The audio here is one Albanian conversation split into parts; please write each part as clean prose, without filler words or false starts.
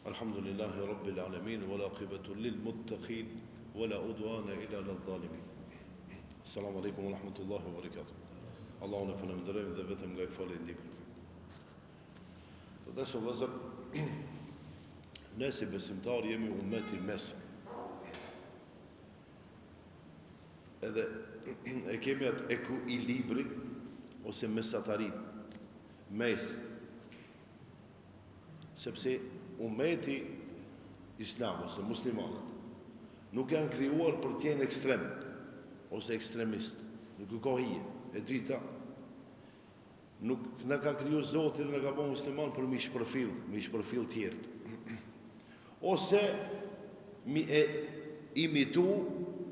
Alhamdulillahi Rabbil Alamin, wala aqibatu lil muttaqin, wala udwana illa lil zalimin. Assalamu alaikum wa rahmatullahi wa barakatuh. Allahun e falenderojmë dhe vetëm nga I fali ndihmë. Të dashur vëllezër, ne si besimtar jemi ummeti mesëm. Edhe e kemi atë ekuilibri ose mesatarin, mes, sepse ummeti islam ose muslimanët nuk janë krijuar për të qenë ekstrem ose ekstremist, nuk ka hije. E dyta, nuk na ka kriju Zoti dhe na ka bërë musliman për mi shpërfill tjerët. Ose mi e imitu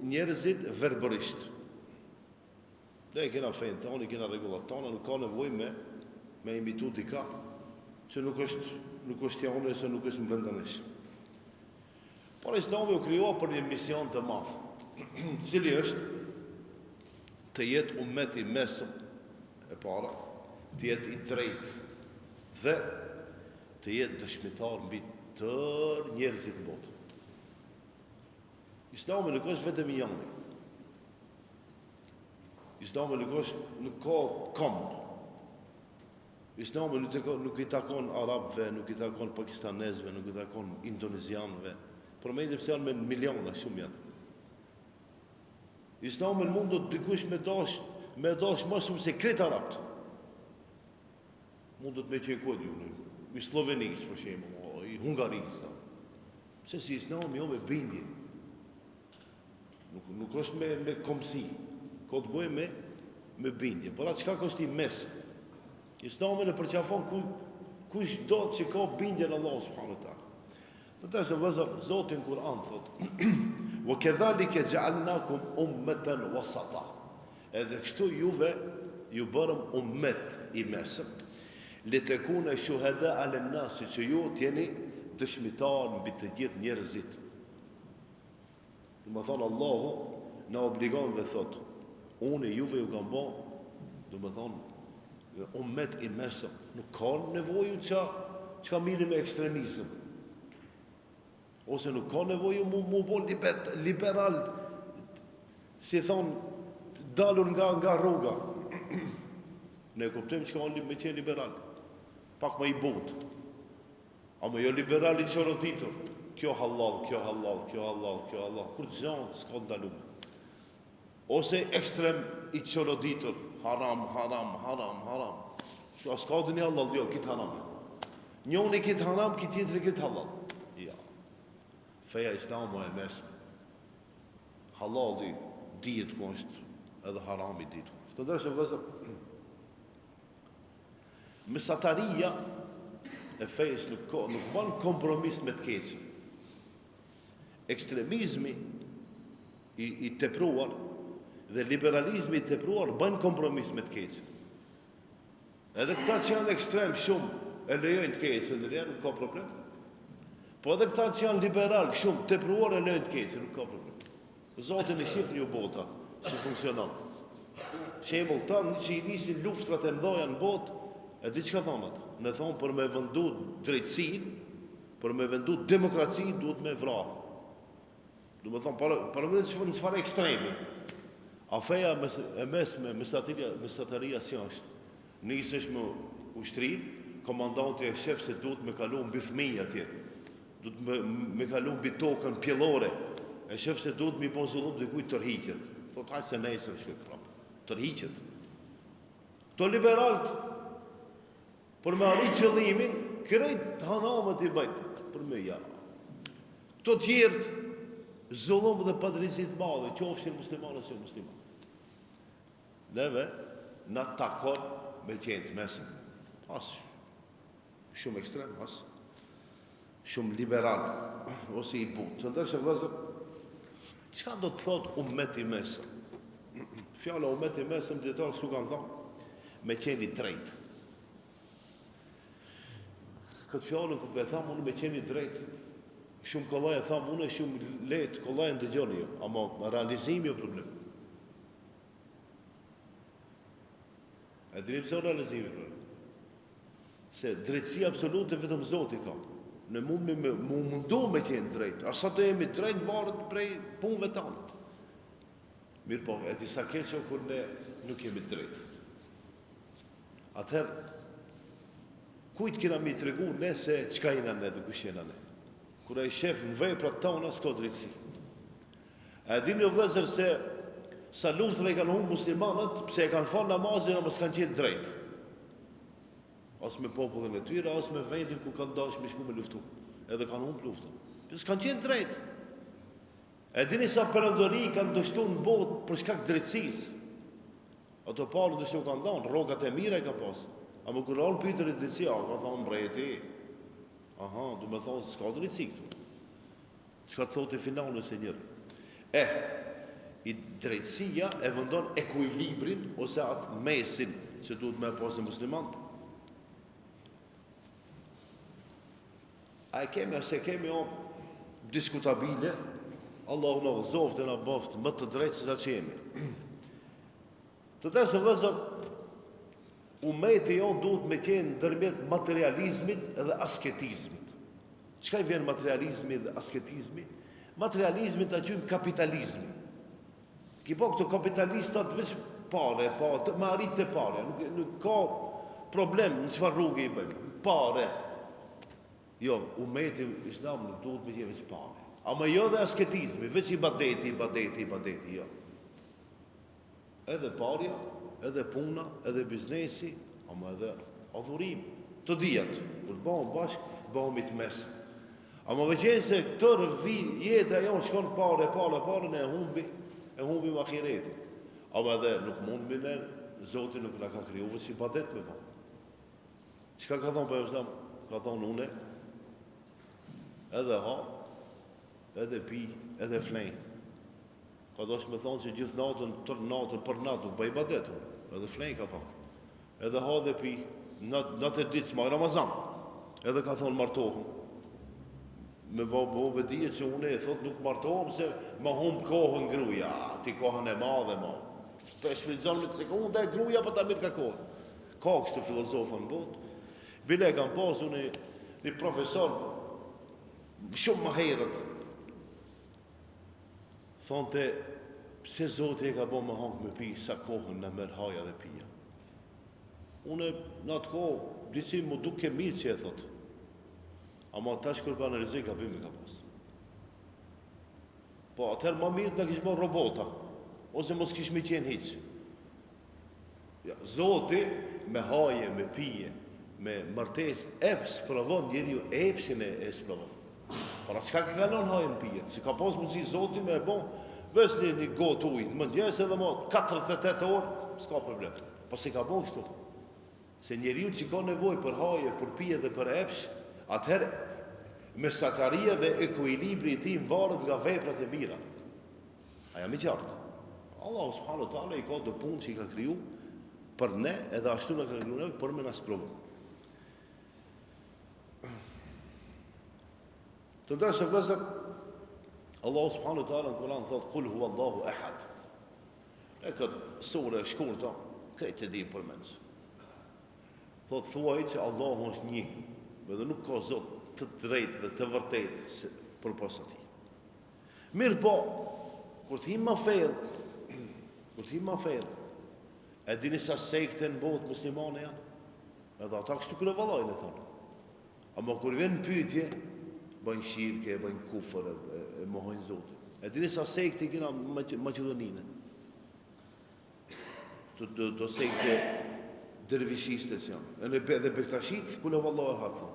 njerëzit verbërisht. Ne kena fejnë tonë, kena rregullat tona, nuk ka nevojë me imitu dika që nuk është jone se nuk është brenda nesh. Por Islami u krijua për një mision të madh, cili është të jetë ummeti mesëm e para, të jetë I drejtë dhe të jetë dëshmitar mbi tërë njerëzit në botë. Islami nuk është vetëm I jami. Islami nuk ka këmbë. Islami nuk I takon arabëve, nuk I takon pakistanezëve, nuk I takon indonezianëve. Përmendim se janë me miliona, shumë janë. Islami mund dikush me dash më shumë se kretë arabët. Mundët me qenë kod ju, I Slovenisë, për shembull, I Hungarisë. Pse si Islami jo me bindje. Nuk është me komsi, ka të bëjë me bindje. Por atë çka është I mes. Islami e përqafon kush do që ka bindje në Allah subhanahu wa taala. Përtashë vëllezër, Zoti në Kur'an thot: "Wa kadhalika ja'alnakum ummatan wasata." Edhe kështu juve ju bërëm ummet I mesëm. Litakuna shuhada 'ala an-nas, që ju t'jeni dëshmitar mbi të gjithë njerëzit. Do të thonë Allahu na obligon dhe thot: "Unë juve ju kam bë, do të thonë ummet I mesëm." Nuk ka nevojë çka mirë me ekstremizëm. Ose nuk ka nevojë mu bo liberal, si thonë, dalur nga rruga. Ne kuptojmë çka on me qenë liberal. Pak më I butë. Ama jo liberal I çoroditur. Kjo halal, kjo halal, kjo halal, kjo halal. Kur të gjanë, s'ka ndalum. Ose ekstrem I çoroditur. Haram, haram, haram, haram. Kjo s'ka dhe një halal, jo, kitë haram. Njoni kitë haram, kitë tjetëri kitë halal. Ja. Feja Islamu e mesme. Halali dihet ku është, edhe harami dihet ku është. Të ndërshë vëllezër, mesataria e fejës nuk bën kompromis me të keqen. Ekstremizmi I tepruar dhe liberalizmi I tepruar bën kompromis me të keqen. Edhe këta që janë ekstrem shumë e lejojnë të keqen, nuk ka problem. Po edhe këta që janë liberal shumë tepruar e lejojnë të keqen, nuk ka problem. Zotin I shifni ju bota, si funksionon. Shembull tanë që I nisin luftrat e mëdha në botë, e di çka thonë ata? Ne thonë për me vendu drejtësinë, për me vendu demokracinë duhet me vrarë. Do të thonë për me çfarë ekstremi. A feja e mesme, mesataria si është? Nisesh me ushtrin, komandanti e shef se duhet me kalu mbi fëmijë atje. Duhet me kalu mbi tokën pjellore. E shef se duhet me bon zullum dikujt tërhiqet. Thot haj se nesër shkoj prapë. Tërhiqet. Këto liberalt për me arrit qëllimin, krejt hanamet I bëjnë për me ja. Këto tjertë zullum dhe padrejtësi madhe, qofshin muslimanë ose musliman. Neve na takon me qenë të mesëm. As shumë ekstrem, as shumë liberal, ose I butë. Të ndërshë vëllezër, çka do të thotë ummet I mesëm? Fjala ummet I mesëm, dietarë kështu kanë thënë, me qenë I drejtë. Këtë fjallën ku e thamë unë me qenë I drejtë, shumë kollaj e thamë unë, shumë letë, kollaj e ndëgjoni jo, ama realizimi jo problem. E dini pse realizimi problem? Se drejtësia absolute vetëm Zoti ka. Ne mund me mundu me qenë drejt. Asa të jemi drejt varet prej punëve tona. Mirë po, e disa keqo kur ne nuk jemi drejt. Atëherë, kujt kena mi të regu ne se qka jena ne dhe kush jena ne. Kura i shef në veprat tona, s'ka drejtësi. E dini o vëllezër se sa luftën e kanë humbë muslimanët, pse e kanë falë namazin, ama s'kanë qenë drejt. As me popullin e tyre, as me vendin ku kanë dash me shku me luftu. Edhe kanë humbë luftën. S'kanë qenë drejt. E dini sa perëndori kanë dështu në botë për shkak drejtësisë. Ato palë dështu kanë dhanë, rrogat e mira i kanë pasë. A më kur anë pyetër e drejtësia, ka thonë mbreti. Aha, du me thonë, s'ka drejtësi këtu. Çka të thotë i finalës e njërë. I drejtësia e vendon ekuilibrin ose atë mesin që duhet me pasë musliman. A e kemi ose kemi o diskutabile, Allahu në vëzovët e në bëftë më të drejtë se sa që jemi. Të tërë se vëzër, umeti jo duhet me qenë ndërmjet materializmit edhe asketizmit. Qka i vjen materializmi dhe asketizmi? Materializmi të gjymë kapitalizmi. Ki po këto kapitalistat veç pare, me arrit të pare, nuk ka problem në qëfar rrugë i bëjmë, pare. Jo, umeti islam nuk duhet me qenë veç pare. Ama jo dhe asketizmi, veç i badeti, jo. Edhe parja, edhe puna, edhe biznesi, ama edhe adhurim, të dijet, kur bëhëm bashkë, bëhëm i të mesë. Ama me qenë se tërë jetë ajo shkon pare, ne e humbi më akireti. Ama edhe nuk mund me ne, Zoti nuk nga ka kriju, vësi badet me po. Qka ka thonë për e vëzëm? Ka thonë une, edhe ha, edhe pi, edhe flenj. Ka dosh me thonë që gjithë natën, tërë natën, për natë, nuk bëj badetu, edhe flenj ka pak. Edhe ha dhe pi, natë e ditë, s'ma Ramazan. Edhe ka thonë martohën. Me bove dije që une e thot nuk martohëm se ma humbë kohën gruja, ti kohën e madhe ma. Për e shfridzon me të sekunde, gruja për ta mirë ka kohën. Ka kështë filozofën botë. Bile e kam pas unë një profesor, shumë më herët, thonë të, pse Zoti e ka bo më hangë me pi, sa kohën në mërë haja dhe pija. Une në atë kohë, disi mu duke mirë që e thotë. Ama tash kur pa analizoj gabim ka pas. Po atëherë më mirë të kishë bërë robota, ose mos kishë me qenë hiç. Ja, Zoti me haje, me pije, me martesë, sprovon njeriu epsin e sprovon. Para çka ka kalon hajen pije? Si ka pas mundsi Zoti me e bon, veç një gotë ujë, më ndjes edhe më 48 orë, s'ka problem. Po si ka bon kështu? Se njeriu që ka nevojë për haje, për pije dhe për epsh, atëherë, mesataria dhe ekuilibri i tij varet nga veprat e mira. A jam i qartë? Allahu subhanahu wa taala i ka do punë që i ka kriju për ne, edhe ashtu na ka kriju ne për me na sprovë. Të dashur vëllezër, Allahu subhanahu wa taala në Kur'an thot kul huwa Allahu ahad. E këtë sure e shkurtë, këtë e di për mens. Thot thuaj që Allahu është një, dhe nuk ka Zot të drejtë dhe të vërtetë për pas atij. Mirë po, kur të him ma ferë, e dini sa sekte në botë muslimane janë? Edhe ata kështu kërë valojnë e thonë. Ama kur vjen në pyetje, bëjnë shirke, bëjnë kufër, e mohojnë Zotin. E dini sa sekte i kena Maqedoninë? Do sekte dervishiste që janë. Edhe Bektashit, kule vallohe hatë thonë.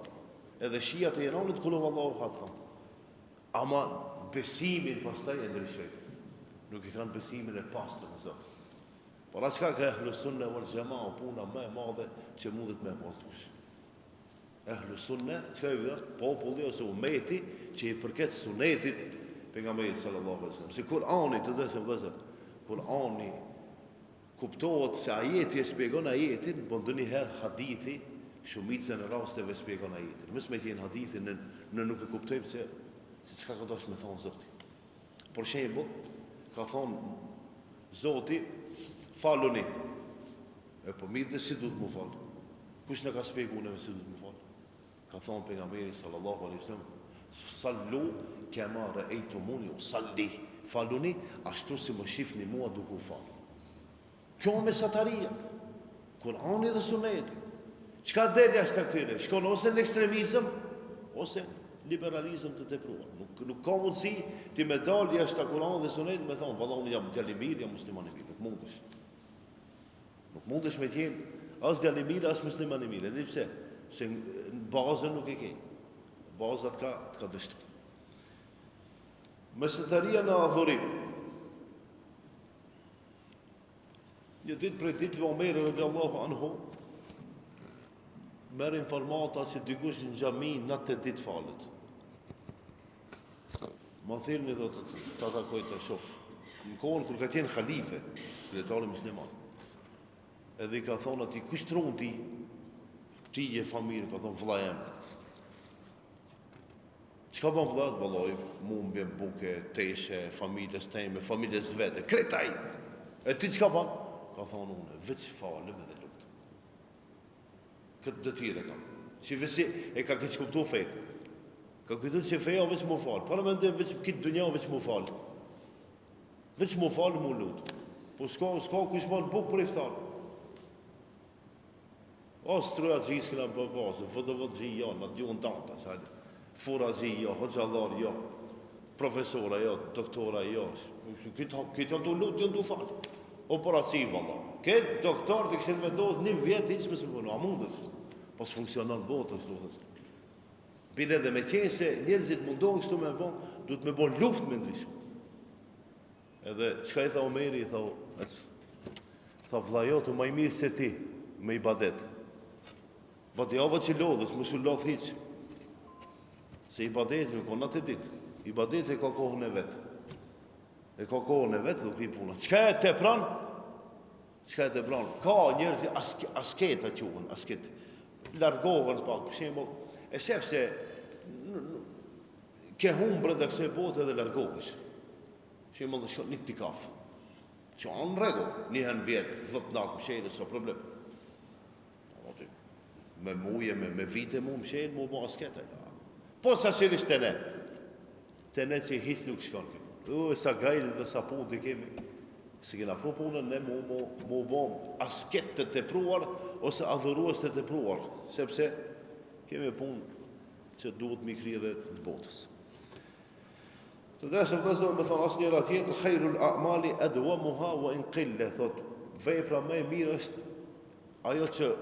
Edhe shia të Iranit, kule vallohe hatë thonë. Ama besimin pastaj e ndryshojnë. Nuk i kanë besimin e pastër në Zot. Por çka ka ehlu sunne wal jamaa puna më e madhe që mundet me pasdush. Ehlu sunne, çka i vjen populli ose umeti që i përket sunetit pejgamberit sallallahu alaihi wasallam. Si Kur'ani të dëshëm vëllazër, Kur'ani kuptohet se ajeti e shpjegon ajetin, po ndonjëherë hadithi shumicën e rasteve shpjegon ajetin. Mos me qenë hadithin në nuk e kuptojmë se çka ka dashur me thonë Zoti. Për shembull, ka thonë Zoti, faluni. E po mirë dhe si duhet mu falë? Kush në ka shpjeguar neve si duhet mu falë? Ka thonë pejgamberi sallallahu alaihi wasallam, sallu kema ra'aytumuni usalli. Faluni ashtu si më shihni mua duke u falë. Kjo mesataria, Kurani dhe Suneti. Çka del jashtë këtyre? Shkon ose në ekstremizëm ose liberalizëm të tepruar. Nuk ka mundësi ti me dal jashtë Kuranit dhe Sunetit me thonë, valla unë jam djalë i mirë, jam musliman i mirë. Nuk mundesh. Nuk mundesh me qenë as djalë i mirë, as musliman i mirë. Edhe pse? Se në bazën nuk e ke. Bazat ka dështu. Mesataria në adhurim. Një ditë prej ditëve Omeri radiallahu anhu merr informata se dikush në xhami natë ditë falet. Ma thirrni do ta takoj të shoh. Në kohën kur ka qenë halife, kryetari musliman. Edhe I ka thonë atij, kush tron ti? Ti je familje, ka thonë vëlla jam. Çka bën vëllat? Vallai, mu mbjen buke, teshe, familjes teme, familjes vete, kretaj. E ti çka bën? Ka thonë unë, veç falem edhe lutem. Këtë detyrë kam. Si vësi e ka keq kuptuar fen. Ka kujtuar se feja veç më fal. Para mendoj veç këtë dunja veç më fal. Veç më fal më lut. Po s'ka kush bën buk për iftar. O stroja gjis këna babase, fotovodxhi jo, në djuhën tanta, sajtë. Furazi jo, hoxhallar jo, profesora jo, doktora jo. Këtë janë të lut, janë të falë. Operaci valla. Këtë doktor të kishin vendosur një vjet hiç më s'punon, a mundesh? Po s'funksionon bota kështu thotë. Bile edhe me qenë se njerëzit mundohen kështu me bën, duhet me bën luftë me ndryshim. Edhe çka I tha Omeri, tha vlla jote më I mirë se ti me ibadet. Vadiava që lodhës, më shu lodh hiç. Se ibadeti nuk ka natë ditë. Ibadeti ka kohën e vet. E ka kohën e vet duke I puna. Çka e tepron? Çka e tepron? Ka njerëz asketa quhen, asket. Largohen pak, për shembull, e shef se ke humbë brenda kësaj bote dhe largohesh. Për shembull, në shkon një tikaf. Që në rregull, një herë në vjet, 10 natë mshël, s'ka problem. Me muje, me vite mu mshël, mu bo asketa. Po sa qërish të ne? Të ne që hiç nuk shkon këtu. Sa gajlë dhe sa punë të kemi. Se kena pro punën ne mu bo asket të tepruar ose adhurues të tepruar. Sepse kemi punë që duhet mi kri edhe të botës. Të deshëm dhe zërë me thonë asë njëra tjetër, khairul a'mali adwamuha wa in qille, thot, vepra më e mirë është ajo që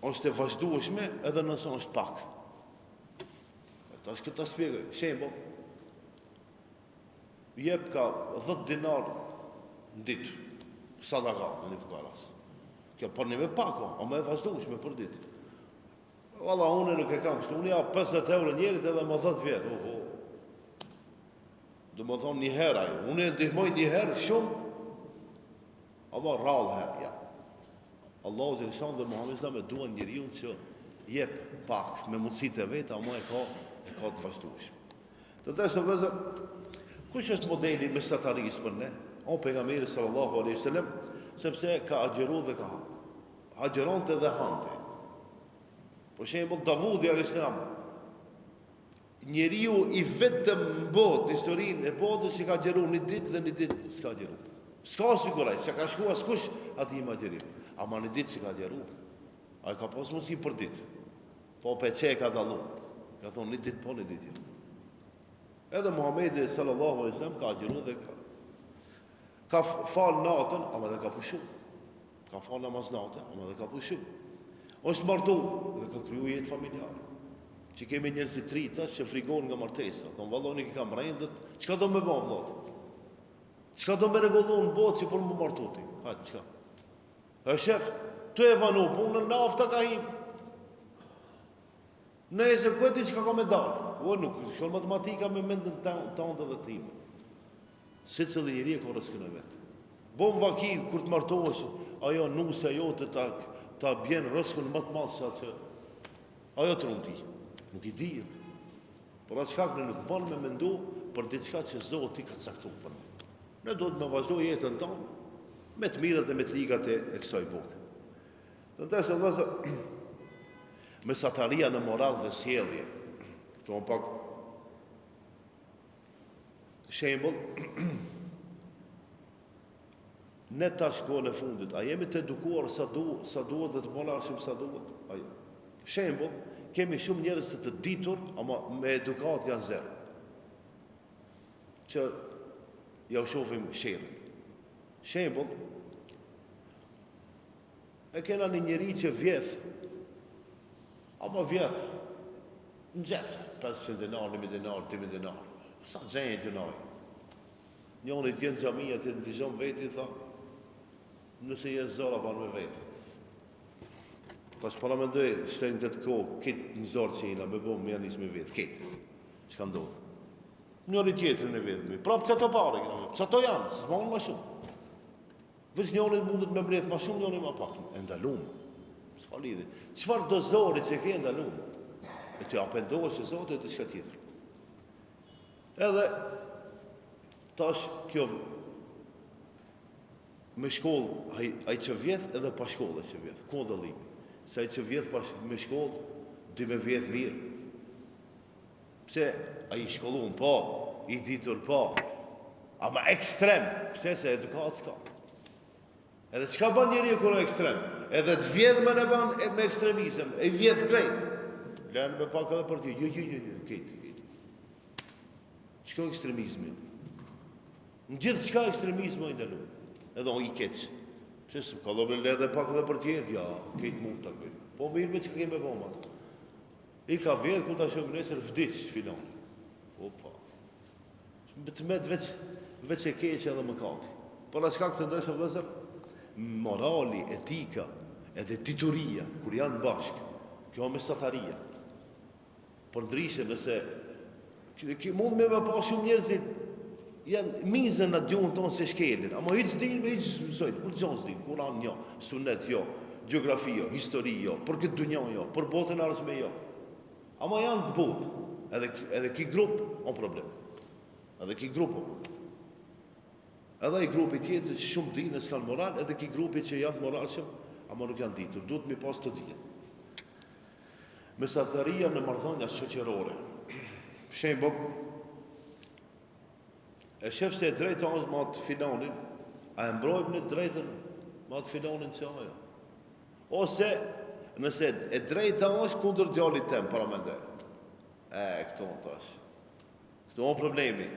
është e vazhdueshme edhe nëse është pak. Tash këtë ta shpjegoj. Shembull, jep ka 10 dinar në ditë, sadaka në një fukaras. Kjo për një me pak, a më e vazhdueshme për ditë. Valla, unë nuk e kam kështu, unë ja 50 euro njerit edhe më 10 vjetë. Do më thonë një herë ajo, unë e ndihmoj një herë shumë, ama rrallë herë, ja. Allahu të lëshon dhe Muhammed Islam e duan njeriu që jep pak me mundësitë e veta, ama e ka të vazhdueshme. Të dashur vëllezër, kush është modeli mesatarisë për ne? O pejgamberi sallallahu alaihi wasallam, sepse ka agjeru dhe ka agjeronte dhe hante. Për shembull Davudi alayhis salam, njeriu I vetëm në botë, në historinë e botës që ka agjeru një ditë dhe një ditë s'ka agjeru. S'ka siguraj, se ka shku askush ati I agjerim. Ama një ditë s'ka agjeru. A ka pas mundësi për ditë. Po pe që ka dallu. Ka thonë një ditë po një ditë. Edhe Muhamedi sallallahu alaihi wasallam ka agjeru dhe ka falë natën, ama dhe ka pushu. Ka falë namaz natën, ama dhe ka pushu. Është martu dhe ka kryu jetë familjare. Që kemi njerëzit tritash që frigon nga martesa. Thonë valloni që kam rendët, çka do me bë vëllai? Çka do me rregullu në botë që për më martuti? Hajde çka? E shef, të e vanu punën, nafta ka hip. Nëse po ti çka ka me dalë? O nuk, shkon matematika me mendën tonë dhe tim. Secili njeri ka rrezikun e vet. Bom vaki kur të martohesh, ajo nusa jote ta bjen rrezikun më të madh se atë. Ajo trunti. Nuk I dihet. Por atë çka nuk bën me mendu për diçka që Zoti ka caktuar për ne. Ne duhet me vazhdoj jetën tonë me të mirët dhe me të ligat e kësaj bote. Të dashur vëllezër, mesataria në moral dhe sjellje. Këto më pak shembull. Ne tash kohën e fundit, a jemi të edukuar sa duhet dhe të moralshëm sa duhet? Ajo. Shembull, kemi shumë njerëz të ditur, ama me edukat janë zero. Që ja u shohim sherrin. Shembull, e kena një njeri që vjedh, ama vjedh në gjepë, 500 dinar, 1000 dinar, 2000 dinar. Sa gjenjë të nojë. Njoni tjenë xhamia, tjenë dizon veti, tha, nëse je zora ban me vetë. Tash para mendoj, shtojnë këtë kohë, këtë në zorë që jena, me bo më janë me vetë, këtë. Që ka ndodhë? Njëri tjetër në vetë, prapë që ato pare, që ato janë, së zmonë ma shumë. Vëç njëri mundet me mbledh ma shumë, njëri ma pak, e ndalumë. S'ka lidhi. Qëfar dozori që ke ndalumë? E të apendohë që zotë e të qëka tjetër. Edhe, tash kjo, me shkollë, ai që vjedh edhe pa shkollë që vjedh, ku dallimi? Se ai që vjedh me shkollë, di me vjedh mirë. Pse ai shkollun po, i ditur po, ama ekstrem, pse se edukat s'ka. Edhe çka bën njeriu kur është ekstrem? Edhe të vjedh më në ban me ekstremizëm, e vjedh krejt. Lënë me pak edhe për ty, jo, këtë. Çka ekstremizmi? Në gjithë çka ekstremizmi i ndaluar. Edhe o i keq. Pse s'u ka lobë edhe pak edhe për tjerë, ja, këtë mund ta bëj. Po mirë me çka kemi bëma. I ka vjedh kur ta shohim nesër vdiç filan. Opa. Të met veç e keq edhe mëkati. Por as ka këtë ndeshë vëllazër, morali, etika, edhe dituria, kur janë bashkë, kjo mesataria. Por ndryshe nëse mund me pa shumë njerëzit janë mizën në gjuhën tonë se shkelin, ama hiç din, hiç mësojnë, kur gjohën s'din, Kur'an jo, sunet jo, gjeografi jo, histori jo, për këtë dunja jo, për botën ardhshme jo. Ama janë të botë, edhe ki grup o problem. Edhe ki grup o. Edhe i grupi tjetër që shumë dinë e s'kanë moral, edhe ki grupi që janë moralshëm, ama nuk janë ditur, duhet mi pas të dijet. Mesataria në marrëdhënia shoqërore. Shembull, e shef se e drejta është ma të filanin, a e mbrojmë në drejtën ma të filanin që ajo. Ose, nëse e drejta është kundër djallit tem, para mendoj. Këto në tash. Këto në problemi.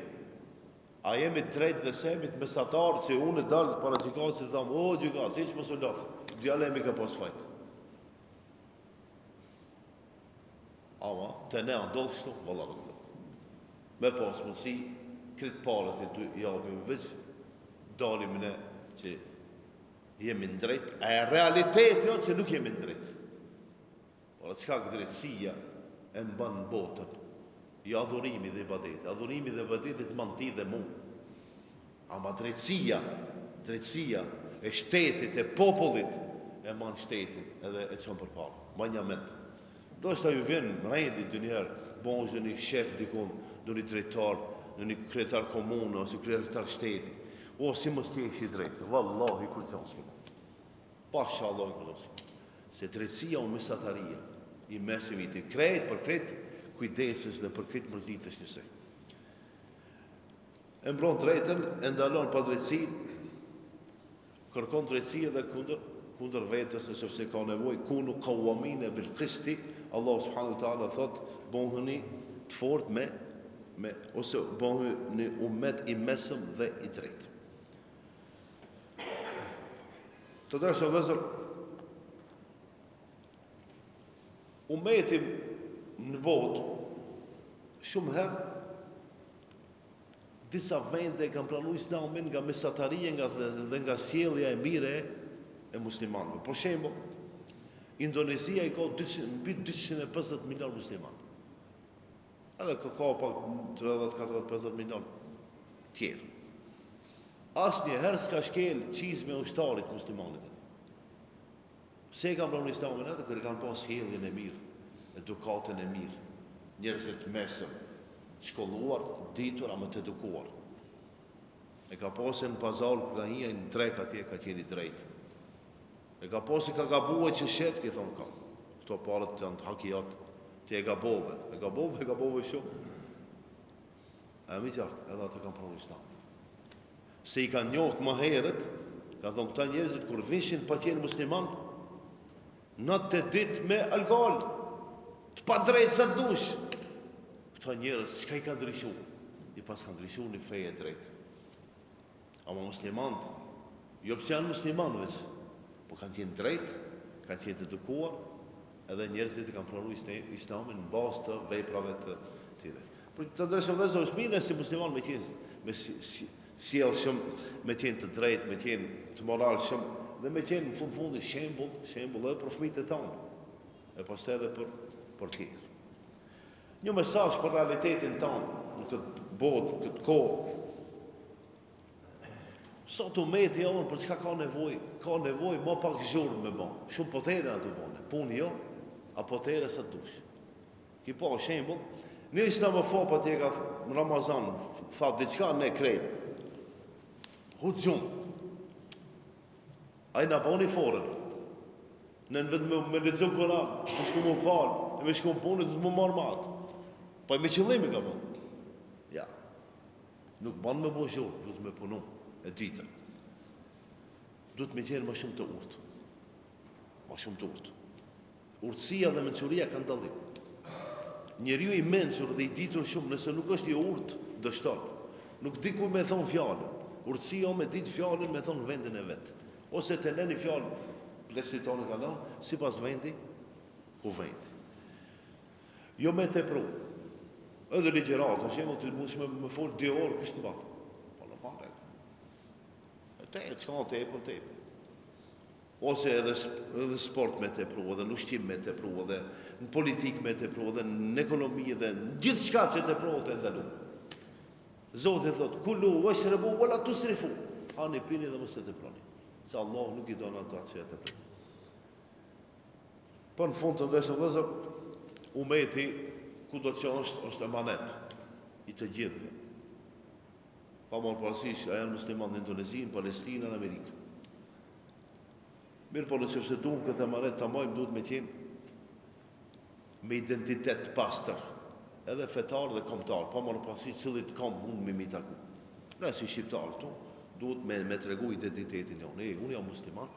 A jemi të drejtë dhe semit mesatar që unë e dalë para gjykatës e thamë, o gjykatës, eq më së lathë, djallemi ka pas fajtë. Ama, të ne ndodhë shtu, valla nuk ndodhë. Me pas mundësi, këtë palët e të japim veç, dalim ne që jemi në drejtë, a e realitet jo që nuk jemi në drejtë. Por çka drejtësia e mban botën, jo adhurimi dhe ibadeti. Adhurimi dhe ibadeti të mban ti dhe mu. Ama drejtësia e shtetit, e popullit, e mban shtetin edhe e çon përpara. Ma një ment. Do shta ju vjen rendi dë njerë, bonjë një shef dikun, në një drejtar, në një kryetar komunë, ose kryetar shteti. O, si mos t'je ishi drejtë, vallahi kur zonësmi. Pasha Allah i kërësmi. Se drejtësia o mesataria, i mesim i të krejt, për krejt kujdesës dhe për krejt mërzitës njësej. E mbron drejtën, e ndalon pa drejtësi, kërkon drejtësi edhe kundër vetës, nëse se ka nevoj, kunu qawwamine bil qisti, Allah subhanahu wa ta'ala thot, bëhuni të fort ose bëhuni umet i mesëm dhe i drejtë. Të dërshë vëzër, umetim në botë, shumë herë, disa vende kanë pranu islamin nga mesataria dhe nga sjellja e mire e muslimanëve. Për shembull, Indonezia i ka mbi 250 milion muslimanë. Edhe ka pak 30-40-50 milion tjerë. Asnjëherë s'ka shkel qizme e ushtarit muslimanit. Pse kanë pranuar islamin atë? Kërë kanë pas sjelljen e mirë, edukatën e mirë, njerëzit mesëm, shkolluar, ditur, ama të edukuar. E ka pasë në pazar, ka hija në trek atje, ka qeni drejtë. E ka pasë ka gabuar që shetë, ki thonë ka. këto palët janë të hakijat, ti e gabove shumë. E mi qartë, edhe atë kanë pranu Islam. Se i kanë njoft më herët, ka thonë këta njerëzit kur vishin pa qenë musliman, në të dit me alkohol, të pa drejtë sa dush. Këta njerëz, çka i ka ndryshu? I pas ka ndryshu një feje drejtë. Ama muslimant, jo pëse janë musliman veç, po kanë qenë drejtë, kanë qenë edukuar, edhe njerëzit kanë pranu Islamin në bazë të veprave të tyre. Për të ndryshëm dhe zërë shmine si musliman me qenë sjellë shumë, me qenë të drejtë, me qenë të moral shumë, dhe me qenë në fundi shembull edhe për fëmijët e tanë, e pastaj edhe për tjerë. Një mesazh për realitetin tanë, në këtë botë, në këtë kohë. Sot umeti jonë për çka ka nevojë më pak zhurmë me bën. Shumë potere ato bën. Punë jo, a potere sa dush. Ki po shembull, në islamofob atje ka në Ramazan, tha diçka ne krejt. Huxhum. Ai na boni forën. Në vetëm me lexo Kur'an, me shku më fal, me shku në punë do të më marr mat. Po me qëllim e ka bën. Ja. Nuk bën me bëj zhurmë, duhet me punu e ditën. Duhet me qenë më shumë të urtë. Më shumë të urtë. Urtësia dhe mençuria kanë dallim. Njeriu i mençur dhe i ditur shumë, nëse nuk është i urtë, dështon. Nuk di ku me thon fjalën. Urtësia me ditë fjalën me thon vendin e vet. Ose të lëni fjalën, plesitonë kanë, sipas vendi ku vendi. Jo me tepru. Edhe ligjërat, për shembull, ti mund të më fol 2 orë kështu bën. Po në fare. Çka tepër. Ose edhe sport me tepru, edhe në ushqim me tepru, edhe në politikë me tepru, edhe në ekonomi, edhe në gjithë çka që tepruohet e ndalu. Zoti thot, kulu washrabu wala tusrifu. Hani pini dhe mos e teproni. Se Allah nuk i don ata që e teprojnë. Po në fund të ndeshëm vëllezër, umeti kudo që është emanet i të gjithëve. Pa marrë parasysh, a janë musliman në Indonezi, në Palestinë, në Amerikë. Mirë po nëse se duhem këtë emanet të mojmë, duhet me qenë me identitet pastër, edhe fetar dhe kombëtar, pa marrë parasysh cillit kom unë me mi taku. Ne si shqiptar këtu, duhet me tregu identitetin jonë. Unë jam musliman,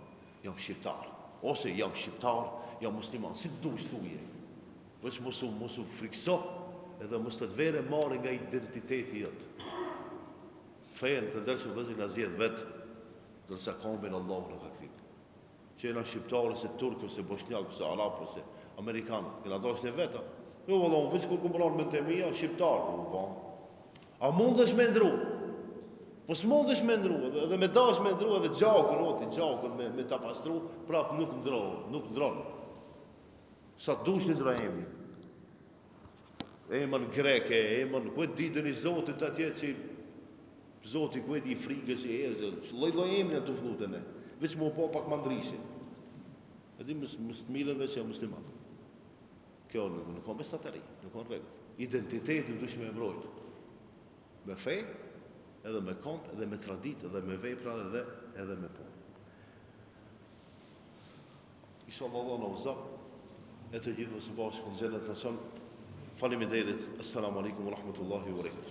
jam shqiptar. Ose jam shqiptar, jam musliman. Si dush thuje. Veç mosu frikso, edhe mos të vere marrë nga identiteti jëtë. Fejën të ndërshëm dhe nga zjedh vetë, dërsa kombin Allah në ka kritë. Që jena shqiptarë, se turkë, se bosnjakë, se arabë, se amerikanë, këna dosh në veta. Jo, vëllon, veç kur këmë me të mija, shqiptarë, a mund është me ndru? Po s'mund është me ndru, edhe me dash me ndru, edhe gjakën me ta pastru, prap nuk ndronë. Sa dush një drahemi. Emën greke, emën, këtë ditën i Zotit atje që Zotit këtë i frikës i erë, loj emën janë të flutën e, veç më po pak mandrishin. E di mësë të milën veç e muslimat. Kjo nuk ka mestatari, nuk ka rregët. Identitetin dush me mbrojt. Me fej, edhe me komp, edhe me tradit, edhe me vepra, edhe me punë. Inshallah në uzak, e të gjithë së bashku në xhenet në sënë. Faleminderit. Assalamu alaikum wa rahmatullahi wa barakatuh.